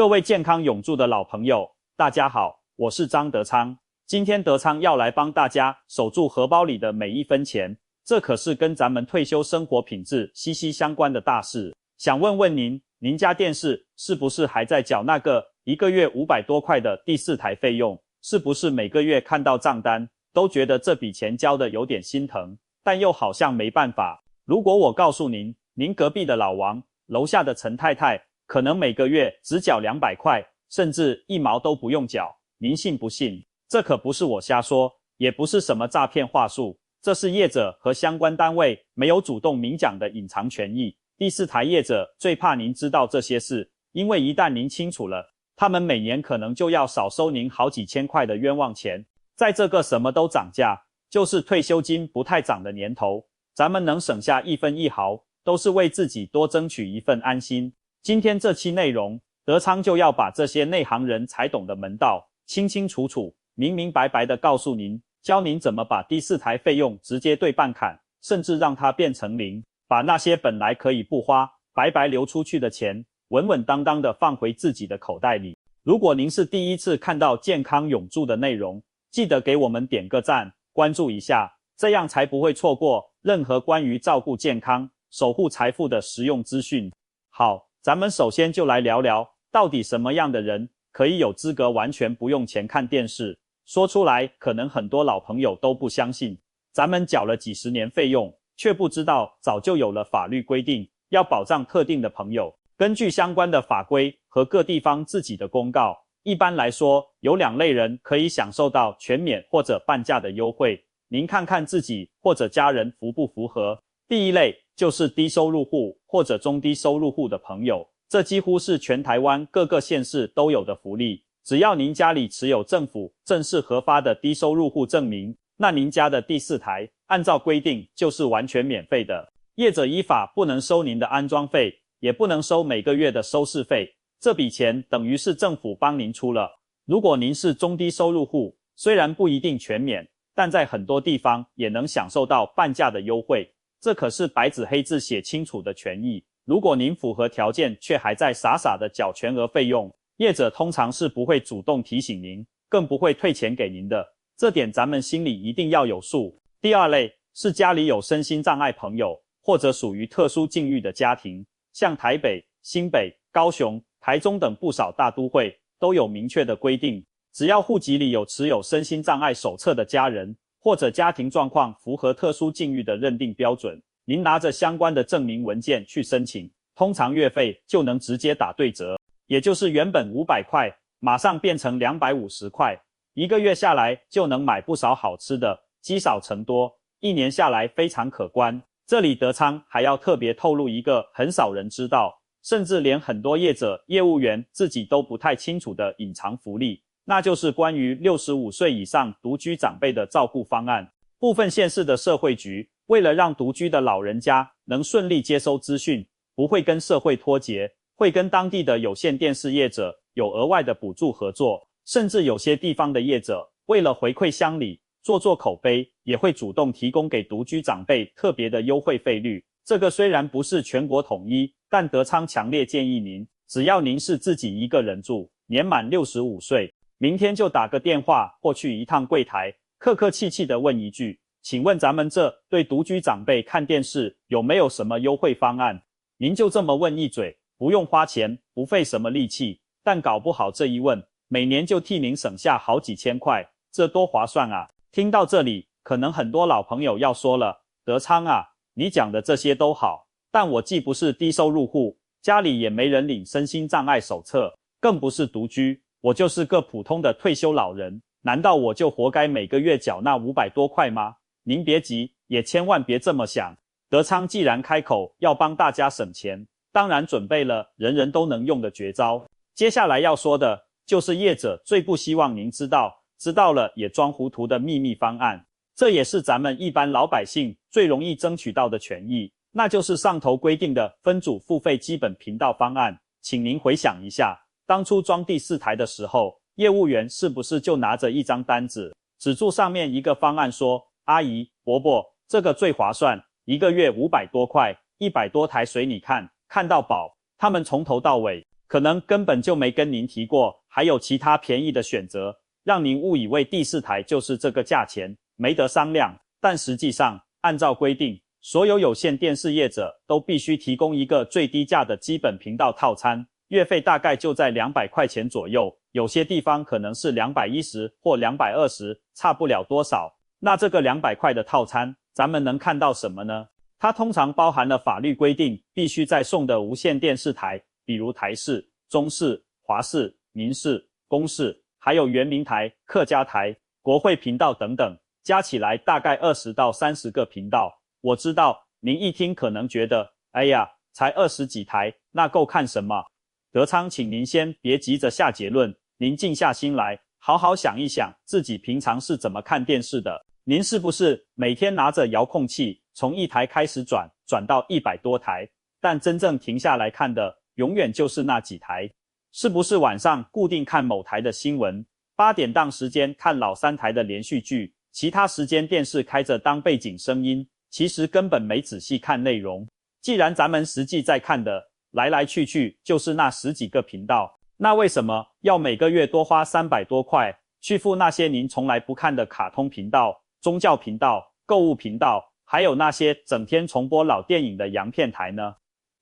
各位健康永驻的老朋友，大家好，我是张德昌。今天德昌要来帮大家守住荷包里的每一分钱，这可是跟咱们退休生活品质息息相关的大事。想问问您，您家电视是不是还在缴那个一个月500多块的第4台费用？是不是每个月看到账单都觉得这笔钱交的有点心疼，但又好像没办法？如果我告诉您，您隔壁的老王，楼下的陈太太，可能每个月只缴200块，甚至1毛都不用缴，您信不信？这可不是我瞎说，也不是什么诈骗话术，这是业者和相关单位没有主动明讲的隐藏权益。第4台业者最怕您知道这些事，因为一旦您清楚了，他们每年可能就要少收您好几千块的冤枉钱。在这个什么都涨价，就是退休金不太涨的年头，咱们能省下1分1毫，都是为自己多争取一份安心。今天这期内容，德昌就要把这些内行人才懂的门道，清清楚楚、明明白白的告诉您，教您怎么把第4台费用直接对半砍，甚至让它变成0，把那些本来可以不花、白白流出去的钱，稳稳当当的放回自己的口袋里。如果您是第一次看到健康永驻的内容，记得给我们点个赞，关注一下，这样才不会错过任何关于照顾健康、守护财富的实用资讯。好，咱们首先就来聊聊，到底什么样的人可以有资格完全不用钱看电视？说出来，可能很多老朋友都不相信。咱们缴了几十年费用，却不知道早就有了法律规定，要保障特定的朋友。根据相关的法规和各地方自己的公告，一般来说，有2类人可以享受到全免或者半价的优惠。您看看自己或者家人符不符合？第一类就是低收入户或者中低收入户的朋友，这几乎是全台湾各个县市都有的福利。只要您家里持有政府正式核发的低收入户证明，那您家的第4台按照规定就是完全免费的。业者依法不能收您的安装费，也不能收每个月的收视费，这笔钱等于是政府帮您出了。如果您是中低收入户，虽然不一定全免，但在很多地方也能享受到半价的优惠。这可是白纸黑字写清楚的权益，如果您符合条件却还在傻傻的缴全额费用，业者通常是不会主动提醒您，更不会退钱给您的，这点咱们心里一定要有数。第2类是家里有身心障碍朋友，或者属于特殊境遇的家庭，像台北、新北、高雄、台中等不少大都会都有明确的规定，只要户籍里有持有身心障碍手册的家人，或者家庭状况符合特殊境遇的认定标准，您拿着相关的证明文件去申请，通常月费就能直接打对折，也就是原本500块，马上变成250块，一个月下来就能买不少好吃的，积少成多，1年下来非常可观。这里德昌还要特别透露一个很少人知道，甚至连很多业者、业务员自己都不太清楚的隐藏福利，那就是关于65岁以上独居长辈的照顾方案。部分县市的社会局为了让独居的老人家能顺利接收资讯，不会跟社会脱节，会跟当地的有线电视业者有额外的补助合作，甚至有些地方的业者为了回馈乡里，做口碑，也会主动提供给独居长辈特别的优惠费率。这个虽然不是全国统一，但德昌强烈建议您，只要您是自己一个人住，年满65岁，明天就打个电话或去一趟柜台，客客气气地问一句，请问咱们这对独居长辈看电视有没有什么优惠方案？您就这么问一嘴，不用花钱，不费什么力气，但搞不好这一问，每年就替您省下好几千块，这多划算啊！听到这里，可能很多老朋友要说了，德昌啊，你讲的这些都好，但我既不是低收入户，家里也没人领身心障碍手册，更不是独居，我就是个普通的退休老人，难道我就活该每个月缴那500多块吗？您别急，也千万别这么想。德昌既然开口要帮大家省钱，当然准备了人人都能用的绝招。接下来要说的就是业者最不希望您知道了也装糊涂的秘密方案，这也是咱们一般老百姓最容易争取到的权益，那就是上头规定的分组付费基本频道方案。请您回想一下，当初装第4台的时候，业务员是不是就拿着一张单子，指住上面一个方案说，阿姨、伯伯，这个最划算，一个月500多块，100多台随你看，看到饱。他们从头到尾可能根本就没跟您提过，还有其他便宜的选择，让您误以为第4台就是这个价钱，没得商量。但实际上，按照规定，所有有线电视业者都必须提供一个最低价的基本频道套餐，月费大概就在200块钱左右，有些地方可能是210或220，差不了多少。那这个200块的套餐，咱们能看到什么呢？它通常包含了法律规定必须在送的无线电视台，比如台视、中视、华视、民视、公视，还有原民台、客家台、国会频道等等，加起来大概20到30个频道。我知道您一听可能觉得，哎呀，才20几台，那够看什么？德昌，请您先别急着下结论，您静下心来，好好想一想自己平常是怎么看电视的。您是不是每天拿着遥控器从1台开始转到100多台，但真正停下来看的永远就是那几台？是不是晚上固定看某台的新闻，8点档时间看老3台的连续剧，其他时间电视开着当背景声音，其实根本没仔细看内容。既然咱们实际在看的来来去去就是那10几个频道，那为什么要每个月多花300多块去付那些您从来不看的卡通频道、宗教频道、购物频道，还有那些整天重播老电影的洋片台呢？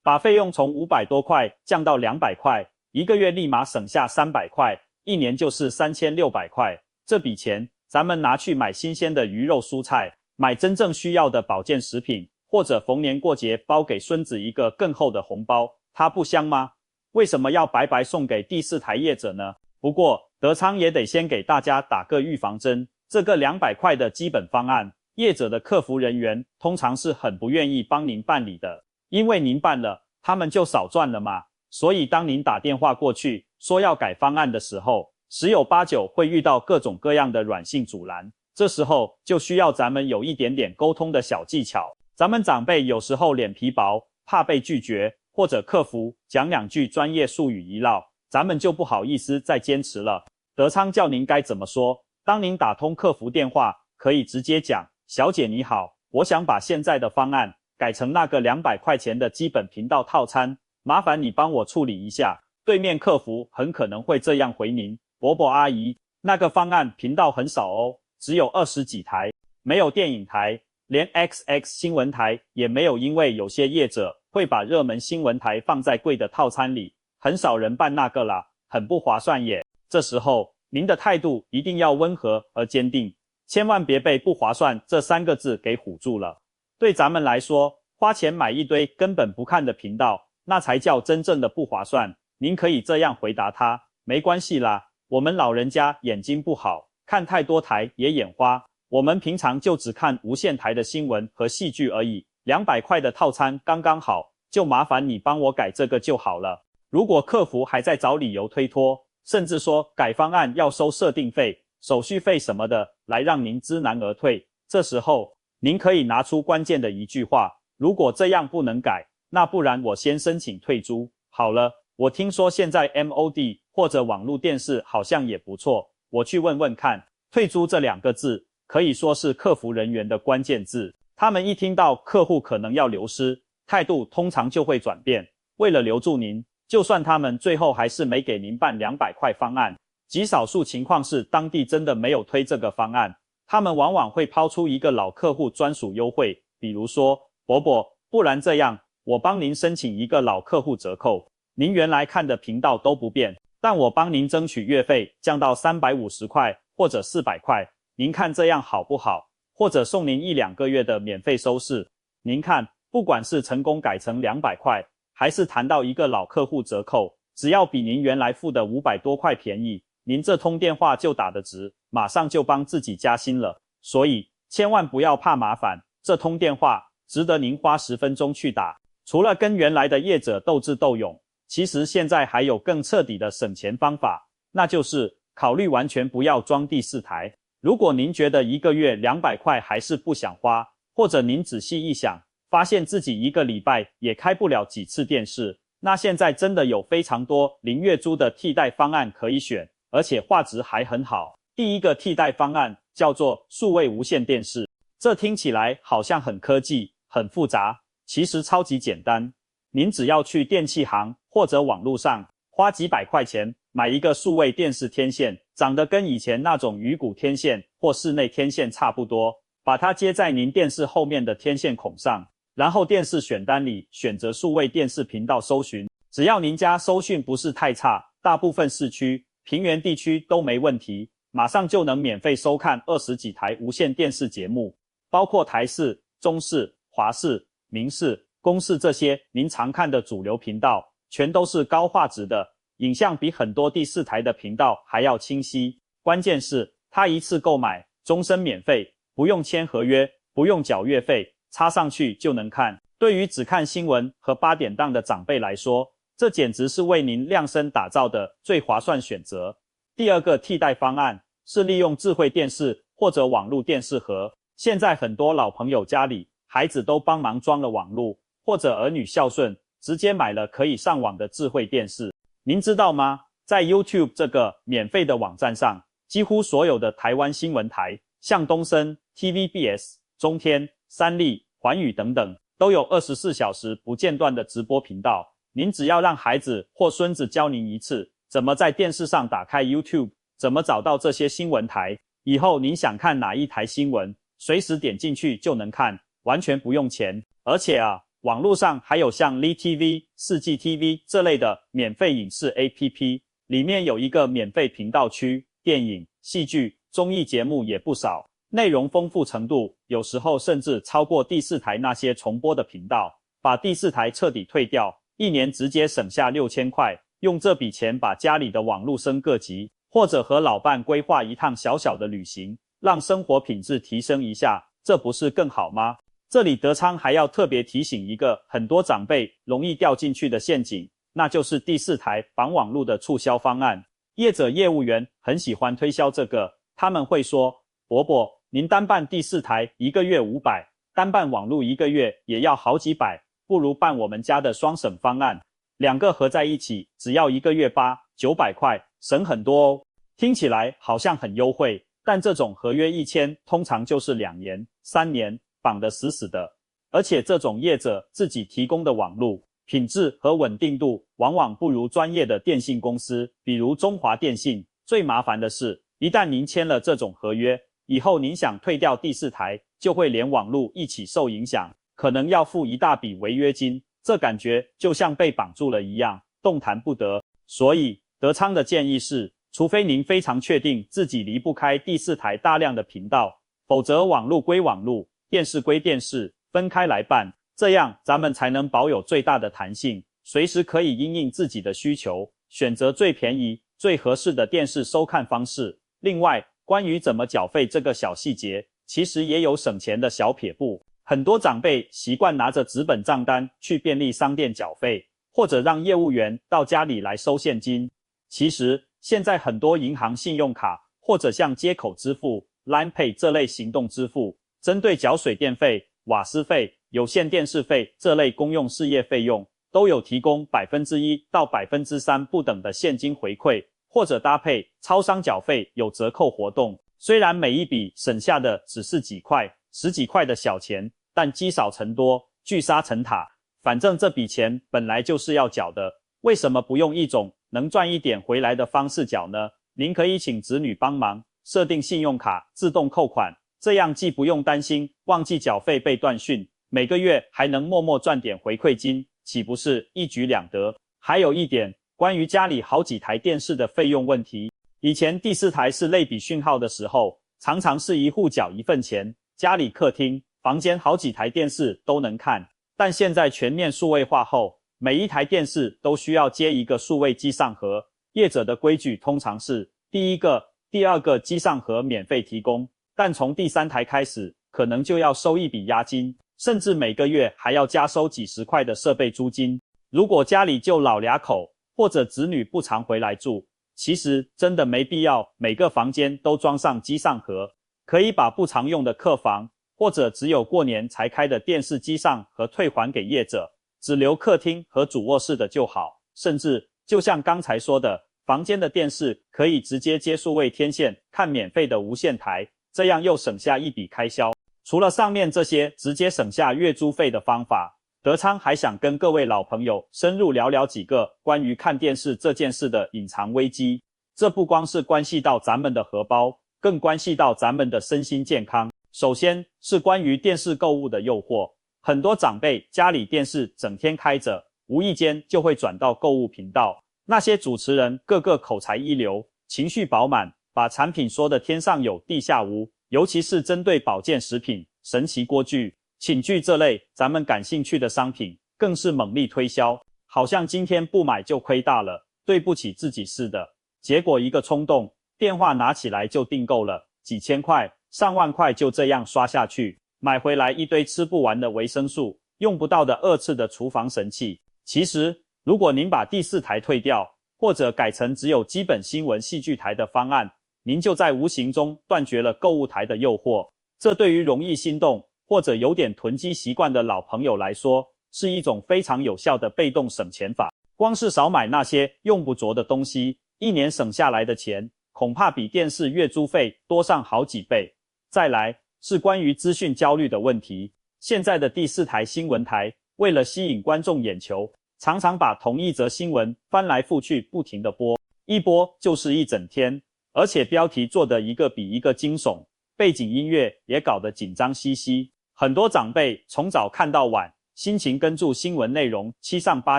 把费用从500多块降到200块，一个月立马省下300块，一年就是3600块。这笔钱咱们拿去买新鲜的鱼肉蔬菜，买真正需要的保健食品，或者逢年过节包给孙子一个更厚的红包，它不香吗？为什么要白白送给第4台业者呢？不过德昌也得先给大家打个预防针，这个200块的基本方案，业者的客服人员通常是很不愿意帮您办理的，因为您办了，他们就少赚了嘛。所以当您打电话过去说要改方案的时候，10有8九会遇到各种各样的软性阻拦，这时候就需要咱们有一点点沟通的小技巧。咱们长辈有时候脸皮薄，怕被拒绝，或者客服讲2句专业术语一唠，咱们就不好意思再坚持了。德昌教您该怎么说。当您打通客服电话，可以直接讲，小姐你好，我想把现在的方案改成那个200块钱的基本频道套餐，麻烦你帮我处理一下。对面客服很可能会这样回您，伯伯阿姨，那个方案频道很少哦，只有20几台，没有电影台，连 XX 新闻台也没有，因为有些业者会把热门新闻台放在贵的套餐里，很少人办那个啦，很不划算耶。这时候您的态度一定要温和而坚定，千万别被不划算这3个字给唬住了。对咱们来说，花钱买一堆根本不看的频道，那才叫真正的不划算。您可以这样回答他，没关系啦，我们老人家眼睛不好，看太多台也眼花，我们平常就只看无线台的新闻和戏剧而已，200块的套餐刚刚好，就麻烦你帮我改这个就好了。如果客服还在找理由推脱，甚至说改方案要收设定费、手续费什么的来让您知难而退，这时候您可以拿出关键的一句话，如果这样不能改，那不然我先申请退租。好了，我听说现在 MOD 或者网络电视好像也不错，我去问问看。退租这2个字可以说是客服人员的关键字，他们一听到客户可能要流失，态度通常就会转变。为了留住您，就算他们最后还是没给您办200块方案，极少数情况是当地真的没有推这个方案，他们往往会抛出一个老客户专属优惠，比如说，伯伯，不然这样，我帮您申请一个老客户折扣，您原来看的频道都不变，但我帮您争取月费降到350块或者400块，您看这样好不好？或者送您1-2个月的免费收视。您看，不管是成功改成200块，还是谈到一个老客户折扣，只要比您原来付的500多块便宜，您这通电话就打得值，马上就帮自己加薪了。所以千万不要怕麻烦，这通电话值得您花10分钟去打。除了跟原来的业者斗智斗勇，其实现在还有更彻底的省钱方法，那就是考虑完全不要装第4台。如果您觉得一个月200块还是不想花，或者您仔细一想，发现自己一个礼拜也开不了几次电视，那现在真的有非常多零月租的替代方案可以选，而且画质还很好。第一个替代方案叫做数位无线电视，这听起来好像很科技、很复杂，其实超级简单。您只要去电器行或者网络上花几百块钱买一个数位电视天线，长得跟以前那种鱼骨天线或室内天线差不多，把它接在您电视后面的天线孔上，然后电视选单里选择数位电视频道搜寻，只要您家收讯不是太差，大部分市区、平原地区都没问题，马上就能免费收看20几台无线电视节目，包括台视、中视、华视、民视、公视这些您常看的主流频道，全都是高画质的，影像比很多第四台的频道还要清晰。关键是它一次购买，终身免费，不用签合约，不用缴月费，插上去就能看。对于只看新闻和8点档的长辈来说，这简直是为您量身打造的最划算选择。第二个替代方案是利用智慧电视或者网络电视盒。现在很多老朋友家里孩子都帮忙装了网络，或者儿女孝顺，直接买了可以上网的智慧电视。您知道吗？在 YouTube 这个免费的网站上，几乎所有的台湾新闻台，像东森、TVBS、中天、三立、环宇等等，都有24小时不间断的直播频道。您只要让孩子或孙子教您一次，怎么在电视上打开 YouTube， 怎么找到这些新闻台，以后您想看哪一台新闻，随时点进去就能看，完全不用钱。而且网络上还有像 LiTV、世纪 TV 这类的免费影视 APP， 里面有一个免费频道区，电影、戏剧、综艺节目也不少，内容丰富程度有时候甚至超过第四台那些重播的频道。把第四台彻底退掉，1年直接省下6000块，用这笔钱把家里的网络升个级，或者和老伴规划一趟小小的旅行，让生活品质提升一下，这不是更好吗？这里德昌还要特别提醒一个很多长辈容易掉进去的陷阱，那就是第四台绑网络的促销方案。业者业务员很喜欢推销这个，他们会说，伯伯，您单办第四台1个月500，单办网络1个月也要好几百，不如办我们家的双省方案，2个合在一起只要1个月900块，省很多哦。听起来好像很优惠，但这种合约一签通常就是2年、3年，绑得死死的。而且这种业者自己提供的网络品质和稳定度往往不如专业的电信公司，比如中华电信。最麻烦的是，一旦您签了这种合约，以后您想退掉第四台，就会连网络一起受影响，可能要付一大笔违约金，这感觉就像被绑住了一样，动弹不得。所以德昌的建议是，除非您非常确定自己离不开第四台大量的频道，否则网络归网络，电视归电视，分开来办，这样咱们才能保有最大的弹性，随时可以因应自己的需求，选择最便宜、最合适的电视收看方式。另外，关于怎么缴费这个小细节，其实也有省钱的小撇步。很多长辈习惯拿着纸本账单去便利商店缴费，或者让业务员到家里来收现金。其实，现在很多银行信用卡，或者像接口支付、Line Pay 这类行动支付，针对缴水电费、瓦斯费、有线电视费这类公用事业费用，都有提供 1% 到 3% 不等的现金回馈，或者搭配超商缴费有折扣活动。虽然每一笔省下的只是几块、10几块的小钱，但积少成多，聚沙成塔。反正这笔钱本来就是要缴的，为什么不用一种能赚一点回来的方式缴呢？您可以请子女帮忙，设定信用卡自动扣款，这样既不用担心忘记缴费被断讯，每个月还能默默赚点回馈金，岂不是一举两得？还有一点，关于家里好几台电视的费用问题，以前第四台是类比讯号的时候，常常是一户缴一份钱，家里客厅、房间好几台电视都能看。但现在全面数位化后，每一台电视都需要接一个数位机上盒，业者的规矩通常是第一个、第二个机上盒免费提供，但从第3台开始，可能就要收一笔押金，甚至每个月还要加收几十块的设备租金。如果家里就老俩口，或者子女不常回来住，其实真的没必要每个房间都装上机上盒，可以把不常用的客房，或者只有过年才开的电视机上盒退还给业者，只留客厅和主卧室的就好。甚至就像刚才说的，房间的电视可以直接接数位天线看免费的无线台，这样又省下一笔开销。除了上面这些直接省下月租费的方法，德昌还想跟各位老朋友深入聊聊几个关于看电视这件事的隐藏危机。这不光是关系到咱们的荷包，更关系到咱们的身心健康。首先是关于电视购物的诱惑，很多长辈家里电视整天开着，无意间就会转到购物频道。那些主持人个个口才一流，情绪饱满，把产品说得天上有地下无，尤其是针对保健食品、神奇锅具、寝具这类咱们感兴趣的商品，更是猛力推销，好像今天不买就亏大了，对不起自己似的。结果一个冲动，电话拿起来就订购了，几千块、上万块就这样刷下去，买回来一堆吃不完的维生素，用不到的2次的厨房神器。其实如果您把第4台退掉，或者改成只有基本新闻戏剧台的方案，您就在无形中断绝了购物台的诱惑。这对于容易心动或者有点囤积习惯的老朋友来说，是一种非常有效的被动省钱法。光是少买那些用不着的东西，1年省下来的钱恐怕比电视月租费多上好几倍。再来是关于资讯焦虑的问题，现在的第4台新闻台为了吸引观众眼球，常常把同一则新闻翻来覆去不停地播，一播就是一整天，而且标题做得一个比一个惊悚，背景音乐也搞得紧张兮兮。很多长辈从早看到晚，心情跟住新闻内容七上八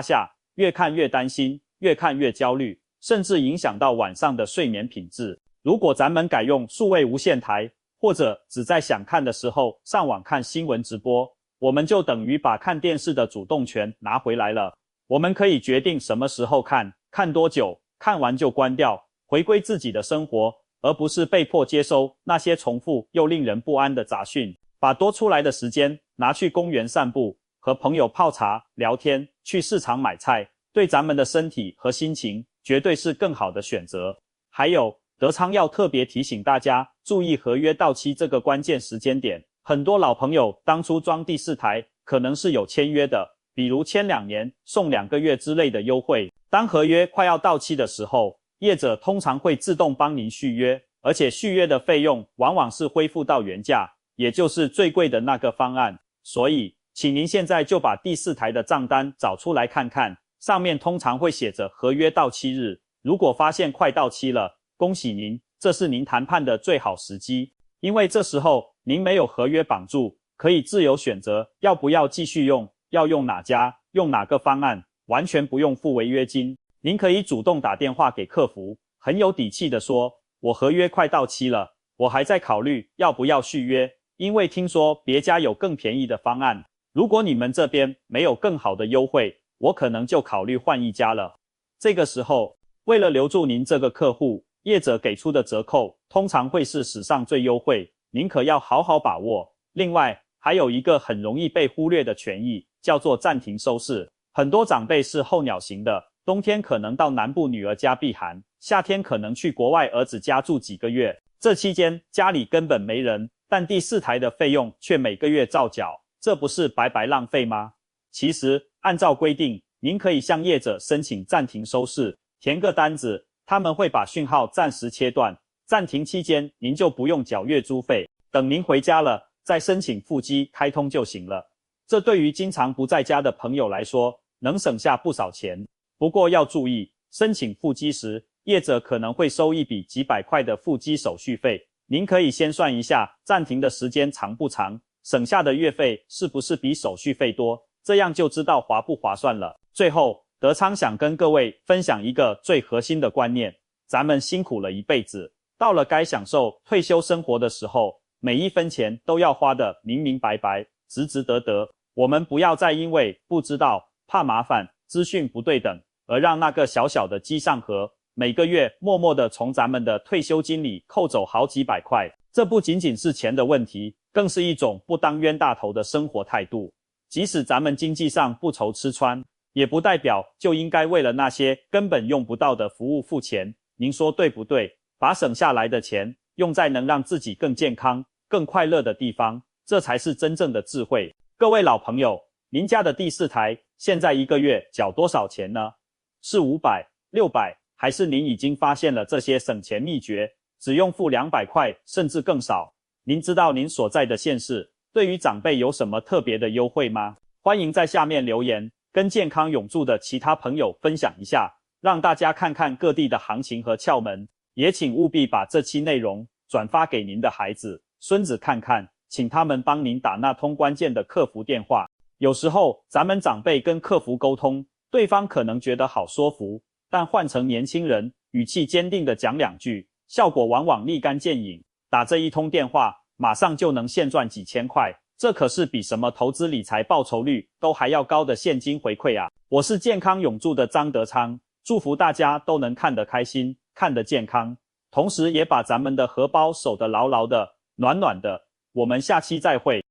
下，越看越担心，越看越焦虑，甚至影响到晚上的睡眠品质。如果咱们改用数位无线台，或者只在想看的时候上网看新闻直播，我们就等于把看电视的主动权拿回来了。我们可以决定什么时候看，看多久，看完就关掉，回归自己的生活，而不是被迫接收那些重复又令人不安的杂讯。把多出来的时间拿去公园散步，和朋友泡茶聊天，去市场买菜，对咱们的身体和心情绝对是更好的选择。还有，德昌要特别提醒大家注意合约到期这个关键时间点。很多老朋友当初装第4台可能是有签约的，比如签2年送2个月之类的优惠。当合约快要到期的时候，业者通常会自动帮您续约，而且续约的费用往往是恢复到原价，也就是最贵的那个方案。所以请您现在就把第4台的账单找出来看看，上面通常会写着合约到期日。如果发现快到期了，恭喜您，这是您谈判的最好时机，因为这时候您没有合约绑住，可以自由选择要不要继续用，要用哪家，用哪个方案，完全不用付违约金。您可以主动打电话给客服，很有底气地说，我合约快到期了，我还在考虑要不要续约，因为听说别家有更便宜的方案，如果你们这边没有更好的优惠，我可能就考虑换一家了。这个时候，为了留住您这个客户，业者给出的折扣通常会是史上最优惠，您可要好好把握。另外，还有一个很容易被忽略的权益，叫做暂停收视。很多长辈是候鸟型的，冬天可能到南部女儿家避寒，夏天可能去国外儿子家住几个月，这期间家里根本没人，但第4台的费用却每个月照缴，这不是白白浪费吗？其实按照规定，您可以向业者申请暂停收视，填个单子，他们会把讯号暂时切断，暂停期间您就不用缴月租费，等您回家了再申请复机开通就行了。这对于经常不在家的朋友来说，能省下不少钱。不过要注意，申请复机时，业者可能会收一笔几百块的复机手续费，您可以先算一下暂停的时间长不长，省下的月费是不是比手续费多，这样就知道划不划算了。最后，德昌想跟各位分享一个最核心的观念，咱们辛苦了一辈子，到了该享受退休生活的时候，每一分钱都要花得明明白白，值值得得。我们不要再因为不知道、怕麻烦、资讯不对等，而让那个小小的机上盒每个月默默地从咱们的退休金里扣走好几百块。这不仅仅是钱的问题，更是一种不当冤大头的生活态度。即使咱们经济上不愁吃穿，也不代表就应该为了那些根本用不到的服务付钱。您说对不对？把省下来的钱用在能让自己更健康、更快乐的地方，这才是真正的智慧。各位老朋友，您家的第4台现在一个月缴多少钱呢？是500、600，还是您已经发现了这些省钱秘诀，只用付200块甚至更少？您知道您所在的县市对于长辈有什么特别的优惠吗？欢迎在下面留言，跟健康永驻的其他朋友分享一下，让大家看看各地的行情和窍门。也请务必把这期内容转发给您的孩子、孙子看看，请他们帮您打那通关键的客服电话。有时候咱们长辈跟客服沟通，对方可能觉得好说服，但换成年轻人，语气坚定的讲2句，效果往往立竿见影。打这一通电话，马上就能现赚几千块，这可是比什么投资理财报酬率都还要高的现金回馈啊！我是健康永驻的张德昌，祝福大家都能看得开心，看得健康，同时也把咱们的荷包守得牢牢的，暖暖的。我们下期再会。